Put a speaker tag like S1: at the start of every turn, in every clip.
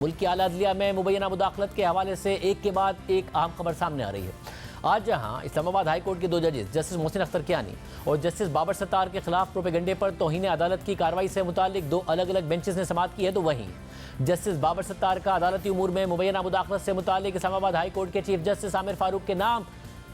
S1: मुल्क की आला अदलिया में मुबैना मुदाखलत के हवाले से एक के बाद एक अहम खबर सामने आ रही है। आज जहां इस्लामाबाद हाई कोर्ट के दो जजेस जस्टिस मोहसिन अख्तर कियानी और जस्टिस बाबर सत्तार के खिलाफ प्रोपेगंडे पर तौहीन अदालत की कार्रवाई से मुतालिक दो अलग अलग बेंचेस ने समाअत की है, तो वहीं जस्टिस बाबर सत्तार का अदालती उमूर में मुबैना मुदाखलत से मुतालिक इस्लामाबाद हाई कोर्ट के चीफ जस्टिस आमिर फारूक के नाम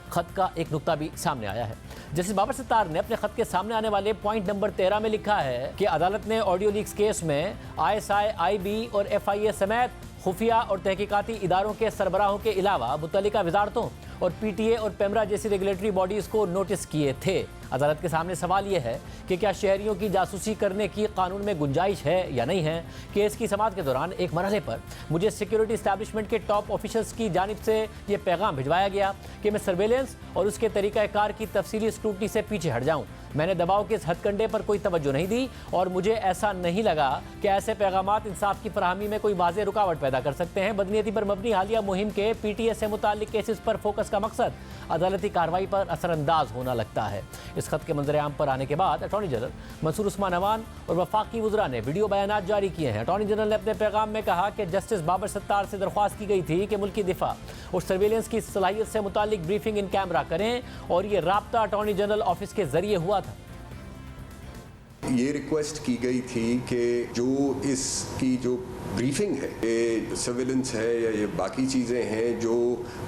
S1: खत का एक नुक्ता भी सामने आया है। जस्टिस बाबर सत्तार ने अपने खत के सामने आने वाले पॉइंट नंबर 13 में लिखा है कि अदालत ने ऑडियो लीक्स केस में ISI, IB और FIA समेत खुफिया और तहकीकाती इदारों के सरबराहों के अलावा मुतल्लिका वजारतों और PTA और पेमरा जैसी रेगुलेटरी बॉडीज़ को नोटिस किए थे। अदालत के सामने सवाल यह है कि क्या शहरियों की जासूसी करने की कानून में गुंजाइश है या नहीं है। केस की समाअत के दौरान एक मरहले पर मुझे सिक्योरिटी इस्टेब्लिशमेंट के टॉप ऑफिसर्स की जानिब से ये पैगाम भिजवाया गया कि मैं सर्वेलेंस और उसके तरीक़ाकार की तफसीली स्क्रूटनी से पीछे हट जाऊँ। मैंने दबाव के इस हथकंडे पर कोई तवज्जो नहीं दी और मुझे ऐसा नहीं लगा कि ऐसे पैगामात इंसाफ की फराहमी में कोई वाज़ेह रुकावट पैदा कर सकते हैं। बदनीयती पर मबनी हालिया मुहिम के PTA से मुताल्लिक केसेस पर फोकस का मकसद अदालती कार्रवाई पर असरअंदाज होना लगता है। इस खत के मंजर आम पर आने के बाद अटॉर्नी जनरल मंसूर उस्मान अवान और वफाकी वज़रा ने वीडियो बयानात जारी किए हैं। अटॉर्नी जनरल ने अपने पैगाम में कहा कि जस्टिस बाबर सत्तार से दरख्वास्त की गई थी कि मुल्क की दिफा और सर्वेलेंस की सलाहियत से मुताल्लिक ब्रीफिंग इन कैमरा करें और ये राब्ता अटॉर्नी जनरल ऑफिस के जरिए हुआ था।
S2: ये रिक्वेस्ट की गई थी कि जो इसकी जो ब्रीफिंग है, ये सर्वेलेंस है या ये बाकी चीज़ें हैं जो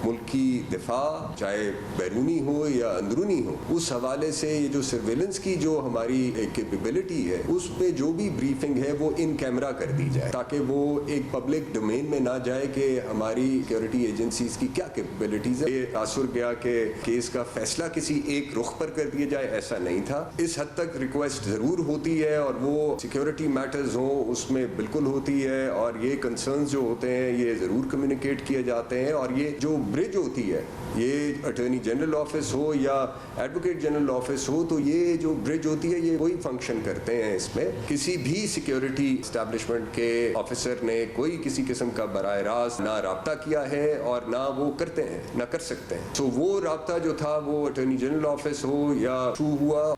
S2: मुल्क की दिफा चाहे बैरूनी हो या अंदरूनी हो, उस हवाले से ये जो सर्वेलेंस की जो हमारी कैपेबिलिटी है उस पे जो भी ब्रीफिंग है वो इन कैमरा कर दी जाए, ताकि वो एक पब्लिक डोमेन में ना जाए कि हमारी सिक्योरिटी एजेंसीज की क्या कैपेबिलिटीज है। ये तासुर गया कि केस का फैसला किसी एक रुख पर कर दिया जाए, ऐसा नहीं था। इस हद तक रिक्वेस्ट ज़रूर होती है और वो सिक्योरिटी मैटर्स हों उसमें बिल्कुल होती है और ये कंसर्न्स जो होते हैं ये ज़रूर कम्युनिकेट किए जाते हैं। और ये जो ब्रिज होती है, ये अटॉर्नी जनरल ऑफिस हो या एडवोकेट जनरल ऑफिस हो, तो ये जो ब्रिज होती है ये वही फंक्शन करते हैं। इसमें किसी भी सिक्योरिटी इस्टेब्लिशमेंट के ऑफिसर ने कोई किसी किस्म का बराह रास्त ना राब्ता किया है और ना वो करते हैं, ना कर सकते हैं। तो वो राब्ता जो था वो अटॉर्नी जनरल ऑफिस हो या थ्रू हुआ।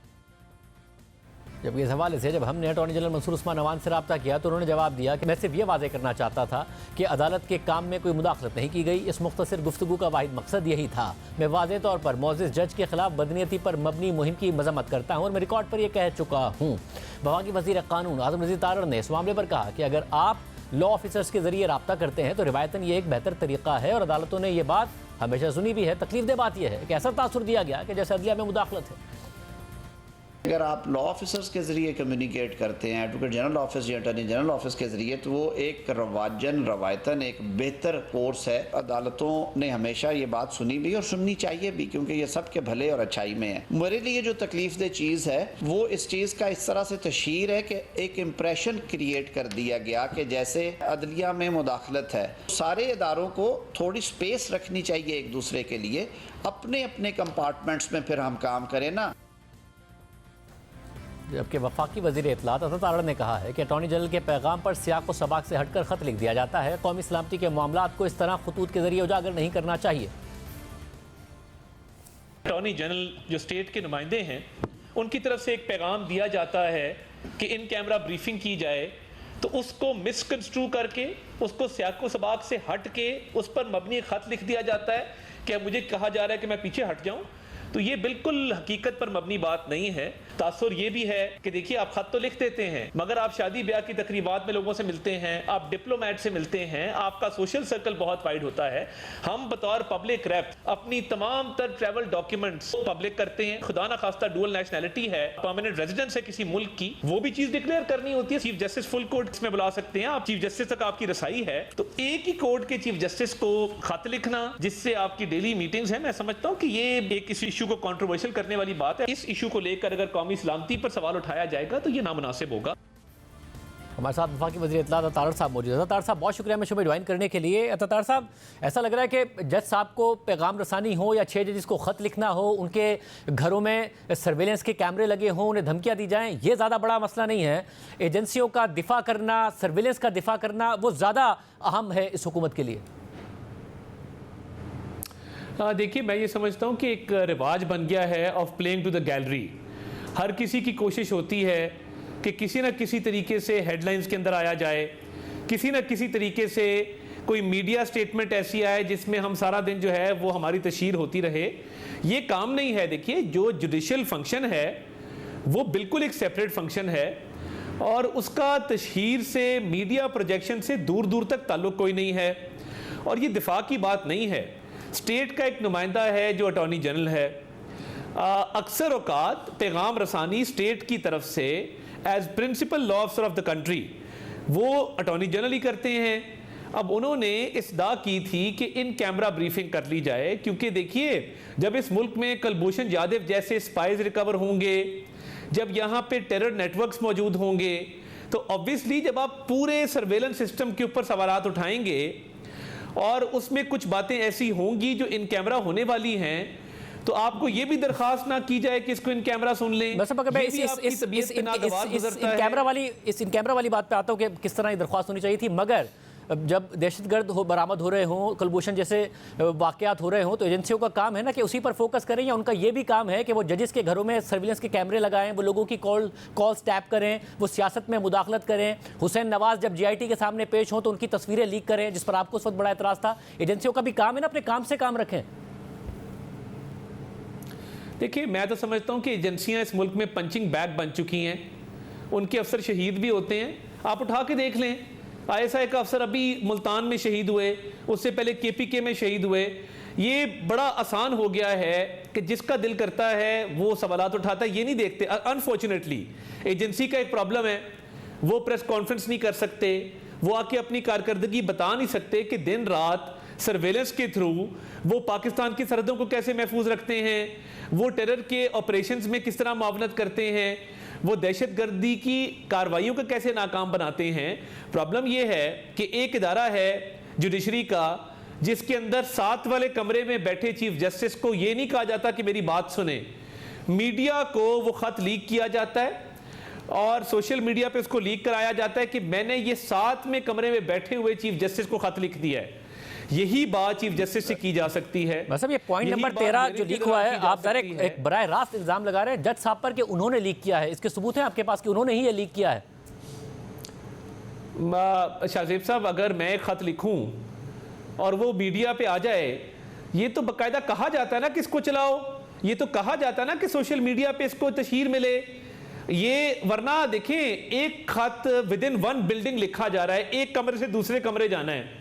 S1: जबकि इस हवाले से जब हमने अटॉर्नी जनरल मंसूर उस्मान अवान से रब्ता किया तो उन्होंने जवाब दिया कि मैं सिर्फ ये वाज़ेह करना चाहता था कि अदालत के काम में कोई मुदाखलत नहीं की गई। इस मुख्तसर गुफ्तगू का वाहिद मकसद यही था। मैं वाज़ेह तौर पर मोअज़्ज़िज़ जज के खिलाफ बदनीयती पर मबनी मुहिम की मजम्मत करता हूँ और मैं रिकॉर्ड पर यह कह चुका हूँ। वफाकी वज़ीर कानून आज़म रज़ी तारड़ ने इस मामले पर कहा कि अगर आप लॉ ऑफिसर्स के जरिए रब्ता करते हैं तो रिवायतन ये एक बेहतर तरीका है और अदालतों ने यह बात हमेशा सुनी भी है। तकलीफ दह बात यह है कि ऐसा तासुर दिया गया कि जैसे अदलिया में मुदाखलत है।
S3: अगर आप लॉ ऑफिसर्स के ज़रिए कम्युनिकेट करते हैं एडवोकेट जनरल ऑफिस या अटॉर्नी जनरल ऑफिस के ज़रिए, तो वो एक रवायतन एक बेहतर कोर्स है। अदालतों ने हमेशा ये बात सुनी भी और सुननी चाहिए भी, क्योंकि ये सब के भले और अच्छाई में है। मेरे लिए जो तकलीफ दह चीज़ है वो इस चीज़ का इस तरह से तशहीर है कि एक इम्प्रेशन क्रिएट कर दिया गया कि जैसे अदलिया में मुदाखलत है। सारे इदारों को थोड़ी स्पेस रखनी चाहिए एक दूसरे के लिए, अपने अपने कंपार्टमेंट्स में फिर हम काम करें ना।
S1: जबकि वफाकी वज़ीर इत्तलात असद तारड़ ने कहा है कि अटॉर्नी जनरल के पैगाम पर सियाक व सबाक से हटकर ख़त लिख दिया जाता है। कौमी सलामती के मामलात को इस तरह खतूत के जरिए उजागर नहीं करना चाहिए।
S4: अटॉर्नी जनरल जो स्टेट के नुमाइंदे हैं उनकी तरफ से एक पैगाम दिया जाता है कि इन कैमरा ब्रीफिंग की जाए, तो उसको मिसकंस्ट्रू करके उसको सियाक व सबाक से हट के उस पर मबनी ख़त लिख दिया जाता है कि मुझे कहा जा रहा है कि मैं पीछे हट जाऊँ। तो ये बिल्कुल हकीकत पर मबनी बात नहीं है। तासुर ये भी है कि देखिए आप खत तो लिख देते हैं, मगर आप शादी ब्याह की तकरीबात में लोगों से मिलते हैं, आप डिप्लोमेट से मिलते हैं, आपका सोशल सर्कल बहुत वाइड होता है। हम बतौर पब्लिक रेप अपनी तमाम तर ट्रैवल डॉक्यूमेंट्स पब्लिक करते हैं। खुदा ना खास्ता डुअल नेशनैलिटी है, परमानेंट रेजिडेंस है किसी मुल्क की, वो भी चीज डिक्लेयर करनी होती है। चीफ जस्टिस फुल कोर्ट में बुला सकते हैं आप, चीफ जस्टिस तक आपकी रसाई है। तो एक ही कोर्ट के चीफ जस्टिस को खत लिखना जिससे आपकी डेली मीटिंग्स है, मैं समझता हूँ कि ये एक इस इशू को कंट्रोवर्शियल करने वाली बात है। इस इशू को लेकर अगर कौमी सलामती पर सवाल उठाया जाएगा तो ये नामुनासिब होगा।
S1: हमारे साथ वफाकी वज़ीर इत्तलात तारड़ साहब मौजूद है। तारड़ साहब बहुत शुक्रिया हमें शुभ ज्वाइन करने के लिए। तारड़ साहब, ऐसा लग रहा है कि जज साहब को पैगाम रसानी हो या 6 जजिस को ख़त लिखना हो, उनके घरों में सर्वेलेंस के कैमरे लगे हों, उन्हें धमकियाँ दी जाएँ, ये ज़्यादा बड़ा मसला नहीं है। एजेंसियों का दिफा करना, सर्वेलेंस का दिफा करना वो ज़्यादा अहम है इस हुकूमत के लिए।
S4: देखिए, मैं ये समझता हूँ कि एक रिवाज बन गया है of playing to the gallery. हर किसी की कोशिश होती है कि किसी न किसी तरीके से हेडलाइंस के अंदर आया जाए, किसी न किसी तरीके से कोई मीडिया स्टेटमेंट ऐसी आए जिसमें हम सारा दिन जो है वो हमारी तशहीर होती रहे। ये काम नहीं है। देखिए, जो जुडिशल फंक्शन है वो बिल्कुल एक सेपरेट फंक्शन है और उसका तशहीर से, मीडिया प्रोजेक्शन से दूर दूर तक ताल्लुक कोई नहीं है। और ये दिफा की बात नहीं है। स्टेट का एक नुमाइंदा है जो अटॉर्नी जनरल है। अक्सर औकात पैगाम रसानी स्टेट की तरफ से as principal law officer of the country वो अटॉर्नी जनरल ही करते हैं। अब उन्होंने इस्दा की थी कि इन कैमरा ब्रीफिंग कर ली जाए, क्योंकि देखिए, जब इस मुल्क में कुलभूषण जाधव जैसे स्पाइज रिकवर होंगे, जब यहाँ पे टेरर नेटवर्क्स मौजूद होंगे, तो ऑब्वियसली जब आप पूरे सर्वेलेंस सिस्टम के ऊपर सवालात उठाएंगे और उसमें कुछ बातें ऐसी होंगी जो इन कैमरा होने वाली हैं, तो आपको ये भी दरखास्त ना की जाए कि इसको इन कैमरा सुन लें।
S1: बस अगर मैं इस इन कैमरा वाली बात पे आता हूँ कि किस तरह दरख्वास्त होनी चाहिए थी, मगर जब दहशतगर्द बरामद हो रहे हों, कुलभूषण जैसे वाकयात हो रहे हों, तो एजेंसियों का काम है ना कि उसी पर फोकस करें, या उनका ये भी काम है कि वो जजेस के घरों में सर्विलेंस के कैमरे लगाएं, वो लोगों की कॉल्स टैप करें, वो सियासत में मुदाखलत करें। हुसैन नवाज जब GIT के सामने पेश हों तो उनकी तस्वीरें लीक करें, जिस पर आपको उस वक्त बड़ा एतराज़ था। एजेंसियों का भी काम है ना, अपने काम से काम रखें।
S4: देखिए, मैं तो समझता हूँ कि एजेंसियाँ इस मुल्क में पंचिंग बैग बन चुकी हैं। उनके अफसर शहीद भी होते हैं। आप उठा के देख लें, ISI का अफसर अभी मुल्तान में शहीद हुए, उससे पहले KPK में शहीद हुए। ये बड़ा आसान हो गया है कि जिसका दिल करता है वो सवालात उठाता है, ये नहीं देखते। अनफॉर्चुनेटली एजेंसी का एक प्रॉब्लम है, वो प्रेस कॉन्फ्रेंस नहीं कर सकते, वो आके अपनी कारकर्दगी बता नहीं सकते कि दिन रात सर्वेलेंस के थ्रू वो पाकिस्तान की सरहदों को कैसे महफूज रखते हैं, वो टेरर के ऑपरेशंस में किस तरह मुआवनत करते हैं, वो दहशतगर्दी की कार्रवाइयों को कैसे नाकाम बनाते हैं। प्रॉब्लम ये है कि एक इदारा है जुडिशरी का, जिसके अंदर 7 वाले कमरे में बैठे चीफ जस्टिस को ये नहीं कहा जाता कि मेरी बात सुने। मीडिया को वो खत लीक किया जाता है और सोशल मीडिया पे उसको लीक कराया जाता है कि मैंने ये 7 में कमरे में बैठे हुए चीफ जस्टिस को खत लिख दिया है। यही बात चीफ जस्टिस से की जा सकती है।
S1: मतलब ये पॉइंट नंबर 13 जो लीक हुआ है, आप डायरेक्ट एक बराह रास्त इल्जाम लगा रहे हैं जज साहब पर कि उन्होंने लीक किया है। इसके सबूत हैं आपके पास कि उन्होंने ही ये लीक किया है?
S4: शाहजेब साहब, अगर मैं एक खत लिखूं और वो मीडिया पे आ जाए, ये तो बाकायदा कहा जाता है ना कि इसको चलाओ, ये तो कहा जाता है ना कि सोशल मीडिया पे इसको तशहीर मिले। ये वरना देखें, एक खत विद इन 1 बिल्डिंग लिखा जा रहा है, एक कमरे से दूसरे कमरे जाना है।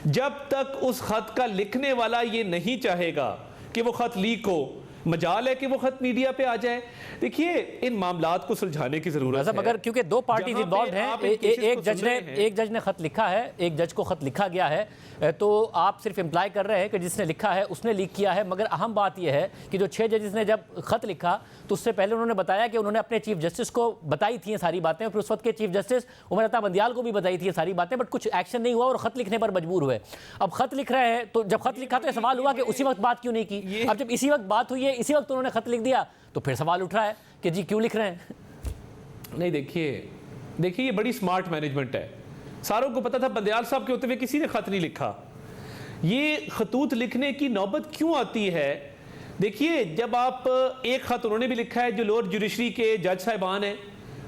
S4: जब तक उस खत का लिखने वाला ये नहीं चाहेगा कि वो खत लीक हो, मजाल है कि वो खत मीडिया पे आ जाए। देखिए, इन मामलात को सुलझाने की जरूरत है।
S1: मगर क्योंकि 2 पार्टीज इन्वॉल्व हैं, एक जज ने खत लिखा है, एक जज को खत लिखा गया है, तो आप सिर्फ इम्प्लाई कर रहे हैं कि जिसने लिखा है उसने लीक किया है। मगर अहम बात यह है कि जो 6 जजेस ने जब खत लिखा तो उससे पहले उन्होंने बताया कि उन्होंने अपने चीफ जस्टिस को बताई थी ये सारी बातें, और फिर उस वक्त के चीफ जस्टिस उमर अता बंदियाल को भी बताई थी ये सारी बातें, बट कुछ एक्शन नहीं हुआ और खत लिखने पर मजबूर हुए। अब खत लिख रहे हैं, तो जब खत लिखा तो सवाल हुआ कि उसी वक्त बात क्यों नहीं की। अब जब इसी वक्त बात हुई है, इसी वक्त उन्होंने खत लिख दिया, तो फिर सवाल उठ रहा है कि जी क्यों लिख रहे हैं।
S4: नहीं, देखिए ये बड़ी स्मार्ट मैनेजमेंट है। सारों को पता था बंदियाल साहब के होते हुए किसी ने खत नहीं लिखा। ये खतूत लिखने की नौबत क्यों आती है? देखिए, जब आप एक खत उन्होंने भी लिखा है जो लोअर जुडिशरी के जज साहिबान हैं,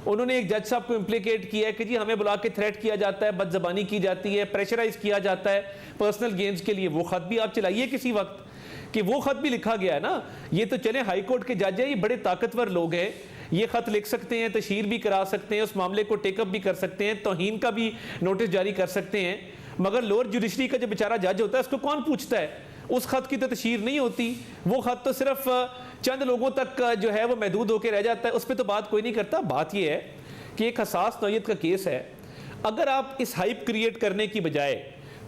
S4: उन्होंने एक जज साहब को इम्प्लीकेट किया है कि जी हमें बुला के थ्रेट किया जाता है, बदजबानी की जाती है, प्रेशराइज किया जाता है पर्सनल गेन्स के लिए। वो खत भी आप चलाइए किसी वक्त कि वो खत भी लिखा गया है ना। ये तो चले हाई कोर्ट के जज है, ये बड़े ताकतवर लोग हैं, ये खत लिख सकते हैं, तशहीर भी करा सकते हैं, उस मामले को टेकअप भी कर सकते हैं, तौहीन का भी नोटिस जारी कर सकते हैं। मगर लोअर जुडिशरी का जो बेचारा जज होता है उसको कौन पूछता है? उस खत की तो तशहीर नहीं होती, वो खत तो सिर्फ चंद लोगों तक जो है वो महदूद होकर रह जाता है, उस पर तो बात कोई नहीं करता। बात ये है कि एक हसास नौयत का केस है, अगर आप इस हाइप क्रिएट करने की बजाय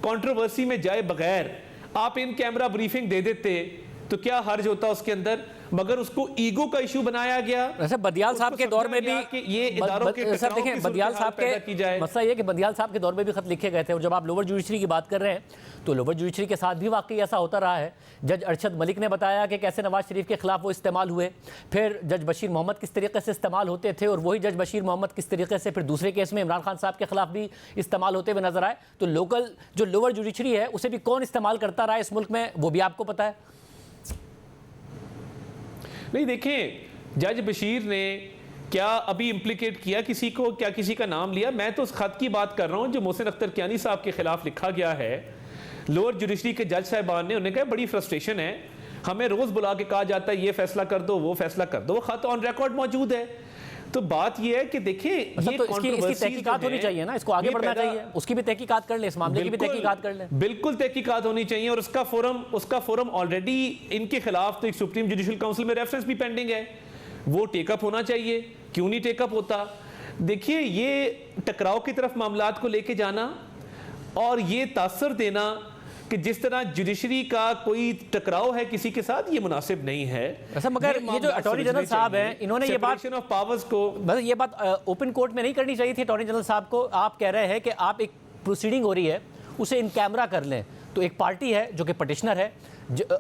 S4: कंट्रोवर्सी में जाए बगैर आप इन कैमरा ब्रीफिंग दे देते तो क्या हर्ज होता उसके अंदर। मगर उसको ईगो का इशू बनाया गया।
S1: वैसे बदियाल साहब के दौर में भी
S4: ये इदारों के
S1: सर देखें, बदियाल साहब के मसला ये कि बदियाल साहब के दौर में भी खत लिखे गए थे। और जब आप लोअर जुडिशरी की बात कर रहे हैं तो लोअर जुडिशरी के साथ भी वाकई ऐसा होता रहा है। जज अरशद मलिक ने बताया कि कैसे नवाज शरीफ के खिलाफ वो इस्तेमाल हुए, फिर जज बशीर मोहम्मद किस तरीके से इस्तेमाल होते थे, और वही जज बशीर मोहम्मद किस तरीके से फिर दूसरे केस में इमरान खान साहब के खिलाफ भी इस्तेमाल होते हुए नजर आए। तो लोकल जो लोअर जुडिशरी है उसे भी कौन इस्तेमाल करता रहा है इस मुल्क में, वो भी आपको पता है।
S4: नहीं, देखें, जज बशीर ने क्या अभी इम्प्लीकेट किया किसी को, क्या किसी का नाम लिया? मैं तो उस खत की बात कर रहा हूँ जो मोहसिन अख्तर कियानी साहब के खिलाफ लिखा गया है। लोअर जुडिशरी के जज साहिबान ने, उन्होंने कहा बड़ी फ्रस्ट्रेशन है, हमें रोज बुला के कहा जाता है ये फैसला कर दो, वो फैसला कर दो। वो खत ऑन रिकॉर्ड मौजूद है। तो बात ये है कि देखिए, ये
S1: तो इसकी तहकीकात होनी चाहिए ना, इसको आगे बढ़ना चाहिए, उसकी भी तहकीकात कर ले, इस मामले की भी तहकीकात कर ले।
S4: बिल्कुल तहकीकात होनी चाहिए, और उसका फोरम ऑलरेडी इनके खिलाफ तो एक सुप्रीम जुडिशियल काउंसिल में रेफरेंस भी पेंडिंग है, वो टेकअप होना चाहिए। क्यों नहीं टेकअप होता? देखिए, ये टकराव की तरफ मामलात को लेके जाना और ये तासर देना कि जिस तरह जुडिशरी का कोई टकराव है किसी के साथ, ये मुनासिब नहीं है।
S1: ऐसा मगर ये जो अटॉर्नी जनरल साहब हैं, इन्होंने ये बात
S4: ऑफ पावर्स को,
S1: मतलब ये बात ओपन कोर्ट में नहीं करनी चाहिए थी अटॉर्नी जनरल साहब को। आप कह रहे हैं कि आप एक प्रोसीडिंग हो रही है उसे इन कैमरा कर लें, तो एक पार्टी है जो कि पटिशनर है,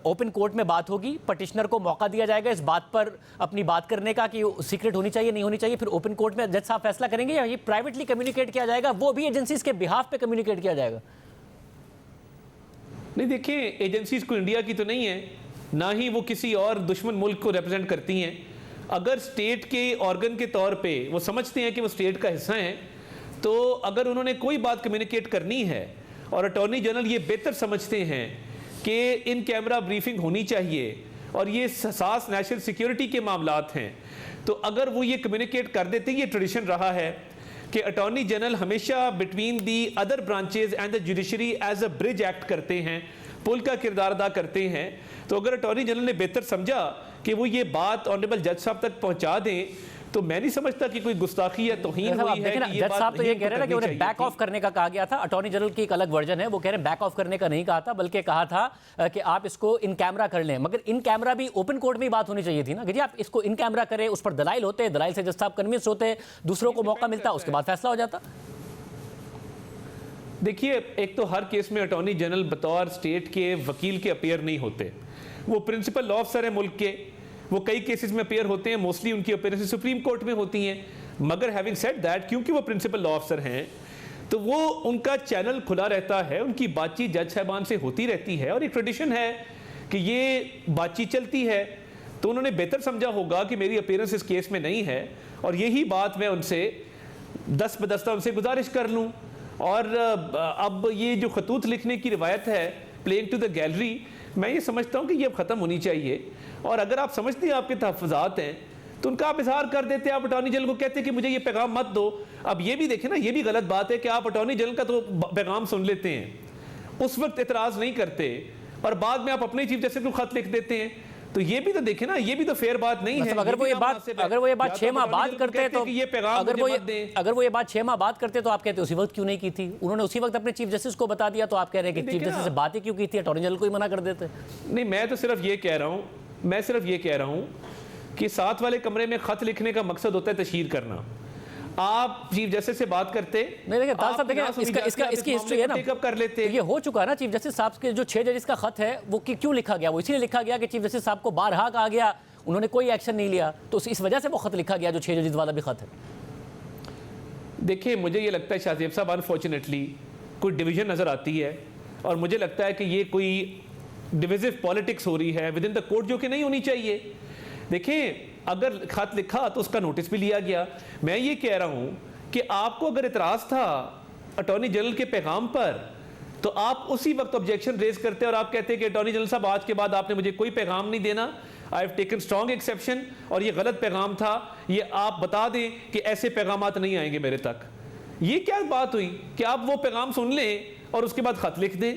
S1: ओपन कोर्ट में बात होगी, पटिशनर को मौका दिया जाएगा इस बात पर अपनी बात करने का कि सीक्रेट होनी चाहिए नहीं होनी चाहिए, फिर ओपन कोर्ट में जज साहब फैसला करेंगे, या ये प्राइवेटली कम्युनिकेट किया जाएगा, वो भी एजेंसीज के बिहाफ पे कम्युनिकेट किया जाएगा?
S4: नहीं, देखिए, एजेंसीज को इंडिया की तो नहीं है, ना ही वो किसी और दुश्मन मुल्क को रिप्रेजेंट करती हैं। अगर स्टेट के ऑर्गन के तौर पे वो समझते हैं कि वो स्टेट का हिस्सा हैं, तो अगर उन्होंने कोई बात कम्युनिकेट करनी है और अटॉर्नी जनरल ये बेहतर समझते हैं कि इन कैमरा ब्रीफिंग होनी चाहिए और ये हसास नेशनल सिक्योरिटी के मामलात हैं, तो अगर वो ये कम्युनिकेट कर देते हैं, ये ट्रेडिशन रहा है कि अटॉर्नी जनरल हमेशा between the other branches and the judiciary as a bridge act करते हैं, पुल का किरदार अदा करते हैं। तो अगर अटॉर्नी जनरल ने बेहतर समझा कि वो ये बात ऑनरेबल जज साहब तक पहुंचा दें, तो मैं नहीं समझता कि कोई गुस्ताखी या तौहीन हुई है कि ये
S1: जज
S4: बात
S1: साहब तो ये
S4: नहीं
S1: कह रहे हैं कि उन्हें बैक ऑफ करने का कहा गया था। अटॉर्नी जनरल की एक अलग वर्जन है, वो कह रहे हैं बैक ऑफ करने का नहीं कहा था, बल्कि कहा था कि आप इसको इन कैमरा कर लें। मगर इन कैमरा भी ओपन कोर्ट में ही बात होनी चाहिए थी ना कि जी आप इसको इन कैमरा करें, उस पर दलाइल होते, दलाइल से जज साहब कन्विंस होते, दूसरों को मौका मिलता, उसके बाद फैसला हो जाता।
S4: देखिए, एक तो हर केस में अटॉर्नी जनरल बतौर स्टेट के वकील के अपीयर नहीं होते, वो प्रिंसिपल लॉ ऑफिसर है मुल्क के, वो कई केसेस में अपीयर होते हैं, मोस्टली उनकी अपीयरेंस सुप्रीम कोर्ट में होती हैं। मगर हैविंग सेड दैट, क्योंकि वो प्रिंसिपल लॉ ऑफिसर हैं, तो वो उनका चैनल खुला रहता है, उनकी बातचीत जज साहबान से होती रहती है, और एक ट्रेडिशन है कि ये बातचीत चलती है। तो उन्होंने बेहतर समझा होगा कि मेरी अपीयरेंस इस केस में नहीं है, और यही बात मैं उनसे दस बदस्ता उनसे गुजारिश कर लूँ। और अब ये जो खतूत लिखने की रिवायत है, प्लेइंग टू द गैलरी, मैं ये समझता हूँ कि ये अब ख़त्म होनी चाहिए। और अगर आप समझते हैं आपके तहफ़्फ़ुज़ात हैं, तो उनका आप इजहार कर देते, आप अटॉर्नी जनरल को कहते कि मुझे ये पैगाम मत दो। अब ये भी देखें ना, ये भी गलत बात है कि आप अटॉर्नी जनरल का तो पैगाम सुन लेते हैं, उस वक्त एतराज़ नहीं करते, और बाद में आप अपने चीफ जस्टिस को खत लिख देते हैं। तो ये भी तो देखें ना, ये भी तो फेयर बात नहीं है।
S1: अगर वो ये बात 6 माह बाद करते, तो
S4: ये पैगाम
S1: अगर वो ये बात 6 माह बाद करते, तो आप कहते उसी वक्त क्यों नहीं की थी? उन्होंने उसी वक्त अपने चीफ जस्टिस को बता दिया, तो आप कह रहे हैं कि चीफ जस्टिस से बात ही क्यों की थी? अटॉर्नी जनरल को ही मना कर देते।
S4: नहीं, मैं तो सिर्फ ये कह रहा हूँ, कि साथ वाले कमरे में खत लिखने का मकसद होता है तशहीर करना। आप चीफ जस्टिस से बात करते
S1: नहीं, देखिए ताल साहब, देखिए इसकी हिस्ट्री है ना,
S4: टेकअप कर लेते।
S1: ये हो चुका है ना, चीफ जस्टिस साहब के जो 6 जजेस का खत है, वो क्यों लिखा गया? वो इसीलिए लिखा गया कि चीफ जस्टिस साहब को बारहा कहा गया, उन्होंने कोई एक्शन नहीं लिया, तो इस वजह से वो खत लिखा गया, जो 6 जजेस वाला भी खत है।
S4: देखिए, मुझे ये लगता है शाहजेब साहब, अनफॉर्चुनेटली कोई डिवीजन नजर आती है, और मुझे लगता है कि ये कोई डिविजिव पॉलिटिक्स हो रही है विद इन द कोर्ट, जो कि नहीं होनी चाहिए। देखें, अगर खत लिखा तो उसका नोटिस भी लिया गया। मैं ये कह रहा हूं कि आपको अगर इतराज था अटॉर्नी जनरल के पैगाम पर, तो आप उसी वक्त ऑब्जेक्शन रेज करते और आप कहते कि अटॉर्नी जनरल साहब, आज के बाद आपने मुझे कोई पैगाम नहीं देना, I have taken strong exception, और ये गलत पैगाम था, ये आप बता दें कि ऐसे पैगामात नहीं आएंगे मेरे तक। ये क्या बात हुई कि आप वो पैगाम सुन लें और उसके बाद खत लिख दें?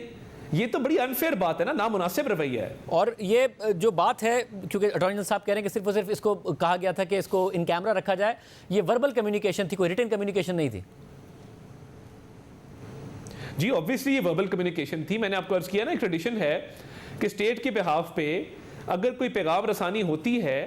S4: ये तो बड़ी अनफेयर बात है ना, नामुनासिब रवैया है।
S1: और ये जो बात है, क्योंकि अटॉर्नी जनरल साहब कह रहे हैं कि सिर्फ और सिर्फ इसको कहा गया था कि इसको इन कैमरा रखा जाए, ये वर्बल कम्युनिकेशन थी, कोई रिटन कम्युनिकेशन नहीं थी।
S4: जी, ऑब्वियसली ये वर्बल कम्युनिकेशन थी। मैंने आपको अर्ज किया ना, एक ट्रेडिशन है कि स्टेट के बिहाफ पे अगर कोई पैगाम रसानी होती है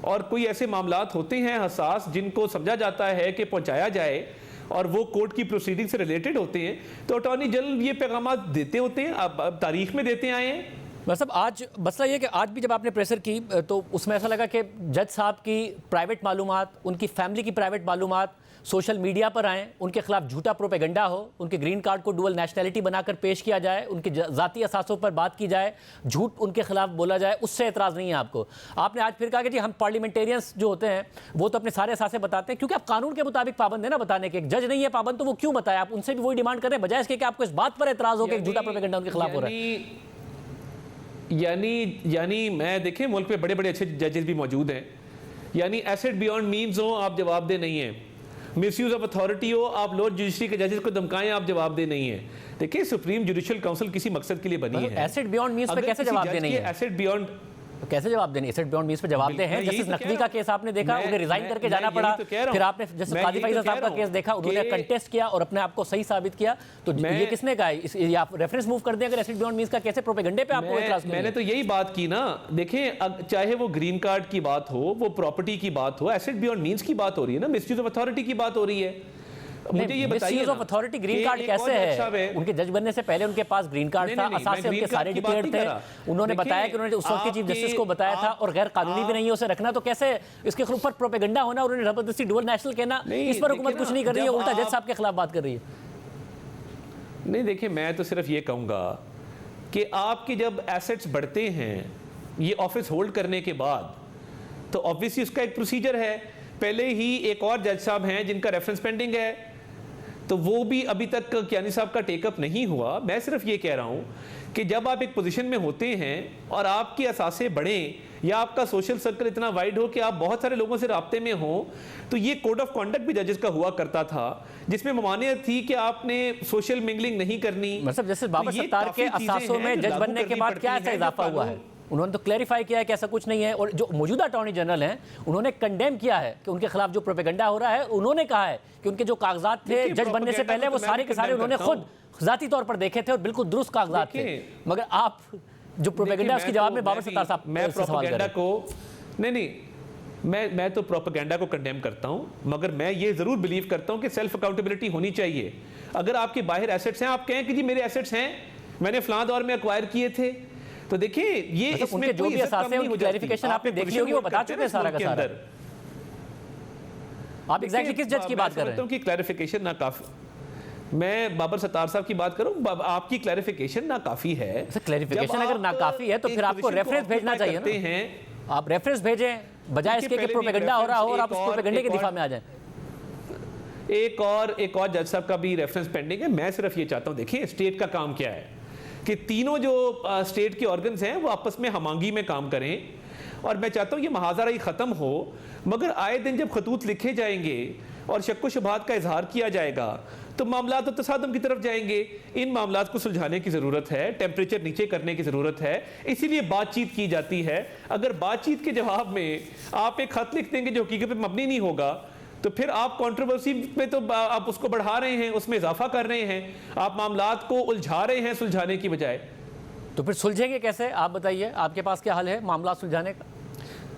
S4: और कोई ऐसे मामलात होते हैं हसास, जिनको समझा जाता है कि पहुंचाया जाए, और वो कोर्ट की प्रोसीडिंग से रिलेटेड होते हैं, तो अटॉर्नी जनरल ये पैगाम देते होते हैं। अब तारीख में देते आए हैं,
S1: मतलब आज मसला ये है कि आज भी जब आपने प्रेशर की तो उसमें ऐसा लगा कि जज साहब की प्राइवेट मालूमात, उनकी फैमिली की प्राइवेट मालूमात सोशल मीडिया पर आएँ, उनके खिलाफ झूठा प्रोपेगेंडा हो, उनके ग्रीन कार्ड को डुअल नेशनैलिटी बनाकर पेश किया जाए, उनके ज़ाती असासों पर बात की जाए, झूठ उनके खिलाफ बोला जाए, उससे एतराज़ नहीं है आपको। आपने आज फिर कहा कि जी हम पार्लियामेंटेरियंस जो होते हैं वो तो अपने सारे असासे बताते हैं, क्योंकि आप कानून के मुताबिक पाबंद है ना बताने के। एक जज नहीं है पाबंद तो वो क्यों बताए? आप उनसे भी वही डिमांड कर रहे हैं, बजाय इसके कि आपको इस बात पर एतराज़ हो कि झूठा प्रोपेगेंडा उनके खिलाफ हो रहा है।
S4: यानी मैं देखें मुल्क में बड़े बड़े अच्छे जजेस भी मौजूद हैं, यानी एसेट बियॉन्ड मीन्स हो आप जवाबदेह नहीं है, मिसयूज ऑफ अथॉरिटी हो आप लोअर जुडिशरी के जजेस को धमकाएं आप जवाबदेह नहीं है। देखिए सुप्रीम जुडिशियल काउंसिल किसी मकसद के लिए बनी है।
S1: एसेट बियॉन्ड मीन्स पे कैसे जवाब देने हैं?
S4: एसेट बियॉन्ड
S1: कैसे जवाब देने? एसेट बियॉन्ड मींस पे जवाब दे हैं। जस्टिस नकवी का केस आपने देखा, उन्हें रिजाइन करके जाना पड़ा, फिर आपने जस्टिस काजी फैसल साहब का केस देखा, उन्होंने कंटेस्ट किया और अपने आप को सही साबित किया। तो ये किसने कहा है? आप रेफरेंस मूव कर दें अगर एसेट बियॉन्ड मींस का कैसे प्रोपेगेंडे पे आपको इतराज किया?
S4: मैंने तो यही बात की ना, देखें चाहे वो ग्रीन कार्ड की बात हो, वो प्रॉपर्टी की बात हो, एसेट बियॉन्ड मींस की बात हो रही है ना, मिसयूज ऑफ अथॉरिटी की बात हो रही है। मुझे ये बताइए
S1: misuse of authority green card कैसे है? उनके जज बनने से पहले उनके पास ग्रीन कार्ड था, असासे उनके सारे डिक्लेयर्ड थे, उन्होंने बताया कि उन्होंने उस वक्त के चीफ जस्टिस को बताया था और गैर कानूनी भी नहीं है उसे रखना, तो कैसे इसके ऊपर प्रोपेगेंडा होना और उन्हें जबरदस्ती डुअल नेशनल कहना? इस पर हुकूमत कुछ नहीं कर रही है, उल्टा जज साहब के खिलाफ बात कर रही है।
S4: नहीं देखिए, मैं तो सिर्फ ये कहूंगा कि आपके जब एसेट्स बढ़ते हैं ये ऑफिस होल्ड करने के बाद, तो ऑब्वियसली उसका एक प्रोसीजर है। पहले ही एक और जज साहब हैं जिनका रेफरेंस पेंडिंग है, तो वो भी अभी तक कियानी साहब का टेकअप नहीं हुआ। मैं सिर्फ ये कह रहा हूँ कि जब आप एक पोजीशन में होते हैं और आपके असासे बढ़ें या आपका सोशल सर्कल इतना वाइड हो कि आप बहुत सारे लोगों से राब्ते में हो, तो ये कोड ऑफ कॉन्डक्ट भी जजेस का हुआ करता था जिसमें ममानियत थी कि आपने सोशल मिंगलिंग नहीं करनी।
S1: मतलब जैसे बाबर सत्तार के असासों में जज बनने के बाद क्या ऐसा इजाफा हुआ है? उन्होंने तो क्लैरिफाई किया है कि ऐसा कुछ नहीं है, और जो मौजूदा अटॉर्नी जनरल हैं उन्होंने कंडेम किया है कि उनके खिलाफ जो प्रोपेगेंडा हो रहा है, उन्होंने कहा है कि उनके जो कागजात थे जज बनने से पहले वो सारे के सारे उन्होंने खुद ज़ाती तौर पर देखे थे और बिल्कुल दुरुस्त कागजात थे। मगर आप जो प्रोपेगेंडा उसके जवाब में बाबर सत्तार साहब
S4: मैं प्रोपेगेंडा को मैं तो प्रोपेगेंडा को कंडेम करता हूं, मगर मैं ये जरूर बिलीव करता हूं कि सेल्फ अकाउंटेबिलिटी होनी चाहिए। अगर आपके बाहर एसेट्स हैं, आप कहें कि जी मेरे एसेट्स हैं, मैंने फलां दौर में एक्वायर किए थे, तो देखिए ये
S1: मतलब इसमें जो भी असासे हैं उनकी क्लैरिफिकेशन आपने देख ली होगी, वो बता चुके हैं सारा का सारा। आप एग्जैक्टली किस जज की बात कर रहे हैं?
S4: कि क्लैरिफिकेशन ना काफी, मैं बाबर सत्तार साहब की बात करूं, आपकी क्लैरिफिकेशन ना काफी है।
S1: क्लैरिफिकेशन अगर ना काफी है तो फिर आपको रेफरेंस भेजना चाहिए ना। आप रेफरेंस भेजें बजाय इसके कि प्रोपेगेंडा हो रहा हो और आप उस प्रोपेगेंडे के दिफा में आ जाएं।
S4: एक और जज साहब का भी रेफरेंस पेंडिंग है। मैं सिर्फ ये चाहता हूं, देखिए स्टेट का काम क्या है कि तीनों जो स्टेट के ऑर्गन्स हैं वो आपस में हमांगी में काम करें, और मैं चाहता हूं ये महाजरा ही खत्म हो। मगर आए दिन जब खतूत लिखे जाएंगे और शक व शुबहात का इजहार किया जाएगा तो मामलात तो तसादम की तरफ जाएंगे। इन मामलात को सुलझाने की जरूरत है, टेम्परेचर नीचे करने की जरूरत है, इसीलिए बातचीत की जाती है। अगर बातचीत के जवाब में आप एक खत लिख देंगे जो हकीकत में मबनी नहीं होगा, तो फिर आप कंट्रोवर्सी में तो आप उसको बढ़ा रहे हैं, उसमें इजाफा कर रहे हैं, आप मामलात को उलझा रहे हैं सुलझाने की बजाय।
S1: तो फिर सुलझेंगे कैसे? आप बताइए, आपके पास क्या हल है मामला सुलझाने का?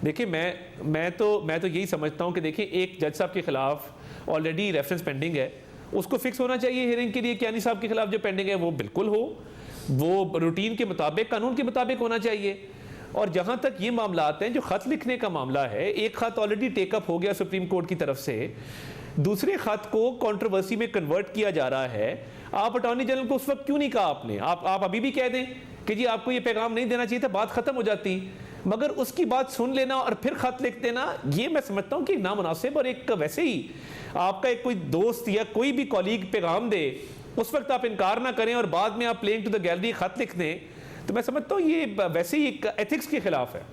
S4: देखिए मैं तो यही समझता हूं कि देखिए एक जज साहब के खिलाफ ऑलरेडी रेफरेंस पेंडिंग है, उसको फिक्स होना चाहिए हियरिंग के लिए। कियानी साहब के खिलाफ जो पेंडिंग है वो बिल्कुल हो, वो रूटीन के मुताबिक, कानून के मुताबिक होना चाहिए। और जहां तक ये मामला आते हैं, जो खत लिखने का मामला है, एक खत ऑलरेडी टेकअप हो गया सुप्रीम कोर्ट की तरफ से, दूसरे खत को कंट्रोवर्सी में कन्वर्ट किया जा रहा है। आप अटॉर्नी जनरल को उस वक्त क्यों नहीं कहा आपने? आप अभी भी कह दें कि जी आपको ये पैगाम नहीं देना चाहिए था, बात खत्म हो जाती। मगर उसकी बात सुन लेना और फिर खत लिख देना, ये मैं समझता हूं कि नामुनासिब। और एक वैसे ही आपका एक कोई दोस्त या कोई भी कॉलीग पैगाम दे, उस वक्त आप इनकार ना करें और बाद में आप प्लेइंग टू द गैलरी खत लिख दें, तो मैं समझता हूँ ये वैसे ही एक एथिक्स के खिलाफ है।